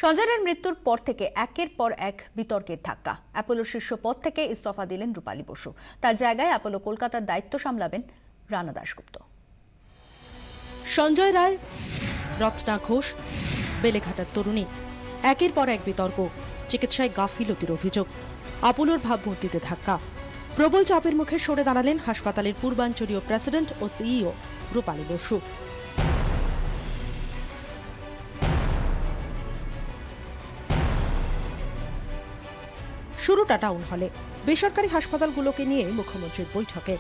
সঞ্জয়ের মৃত্যুর পর থেকে একের পর এক বিতর্কের ধাক্কা। অ্যাপোলোর শীর্ষ পদ থেকে ইস্তফা দিলেন রূপালী বসু। তার জায়গায় অ্যাপোলো কলকাতার দায়িত্ব সামলাবেন রানা দাশগুপ্ত। সঞ্জয় রায়, রত্না ঘোষ, বেলেঘাটার তরুণী, একের পর এক বিতর্ক, চিকিৎসায় গাফিলতির অভিযোগ, অ্যাপোলোর ভাবমূর্তিতে ধাক্কা। প্রবল চাপের মুখে সরে দাঁড়ালেন হাসপাতালের পূর্বাঞ্চলীয় প্রেসিডেন্ট ও সিইও রূপালী বসু। শুরুটা টাউন হলে বেসরকারি হাসপাতালগুলোকে নিয়ে মুখ্যমন্ত্রীর বৈঠকে।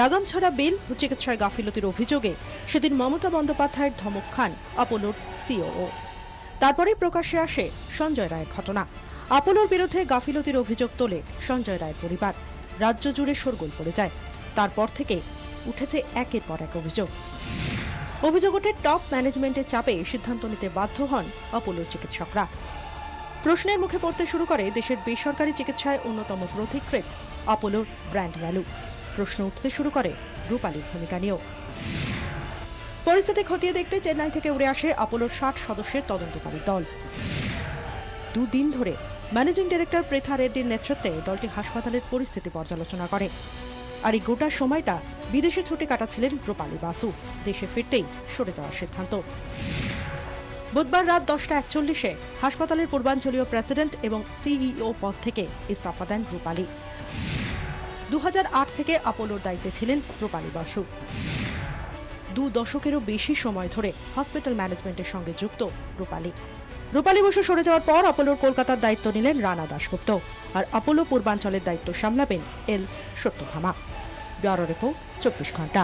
লাগাম ছাড়া বিল ও চিকিৎসায় গাফিলতির অভিযোগে সেদিন মমতা বন্দ্যোপাধ্যায়ের ধমক খান অ্যাপোলোর সিইও। তারপরে প্রকাশ্যে আসে সঞ্জয় রায়ের ঘটনা। অ্যাপোলোর বিরুদ্ধে গাফিলতির অভিযোগ তোলে সঞ্জয় রায়ের পরিবার। রাজ্য জুড়ে শোরগোল পড়ে যায়। তারপর থেকে উঠেছে একের পর এক অভিযোগ। অভিযোগ ওঠে টপ ম্যানেজমেন্টের চাপে সিদ্ধান্ত নিতে বাধ্য হন অ্যাপোলোর চিকিৎসকরা। প্রশ্নের মুখে পড়তে শুরু করে দেশের বেসরকারি চিকিৎসায় অন্যতম পথিকৃৎ অ্যাপোলোর ব্র্যান্ড ভ্যালু। প্রশ্ন উঠতে শুরু করে রূপালীর ভূমিকা নিয়েও। পরিস্থিতি খতিয়ে দেখতে চেন্নাই থেকে উড়ে আসে অ্যাপোলোর 60 সদস্যের তদন্তকারী দল। দুদিন ধরে ম্যানেজিং ডিরেক্টর প্রেথা রেড্ডির নেতৃত্বে দলটি হাসপাতালের পরিস্থিতি পর্যালোচনা করে। আর এই গোটা সময়টা বিদেশে ছুটি কাটাচ্ছিলেন রূপালী বাসু। দেশে ফিরতেই সরে যাওয়ার সিদ্ধান্ত। বুধবার রাত 10:41 হাসপাতালের পূর্বাঞ্চলীয় প্রেসিডেন্ট এবং সিইও পদ থেকে ইস্তফা দেন রূপালী। 2008 থেকে অ্যাপোলোর দায়িত্বে ছিলেন রূপালী বসু। 2 দশকেরও বেশি সময় ধরে হসপিটাল ম্যানেজমেন্টের সঙ্গে যুক্ত রূপালী বসু সরে যাওয়ার পর অ্যাপোলোর কলকাতার দায়িত্ব নিলেন রানা দাশগুপ্ত। আর অ্যাপোলো পূর্বাঞ্চলের দায়িত্ব সামলাবেন এল সত্যভামা। ব্যুরো রিপোর্ট, 24 ঘন্টা।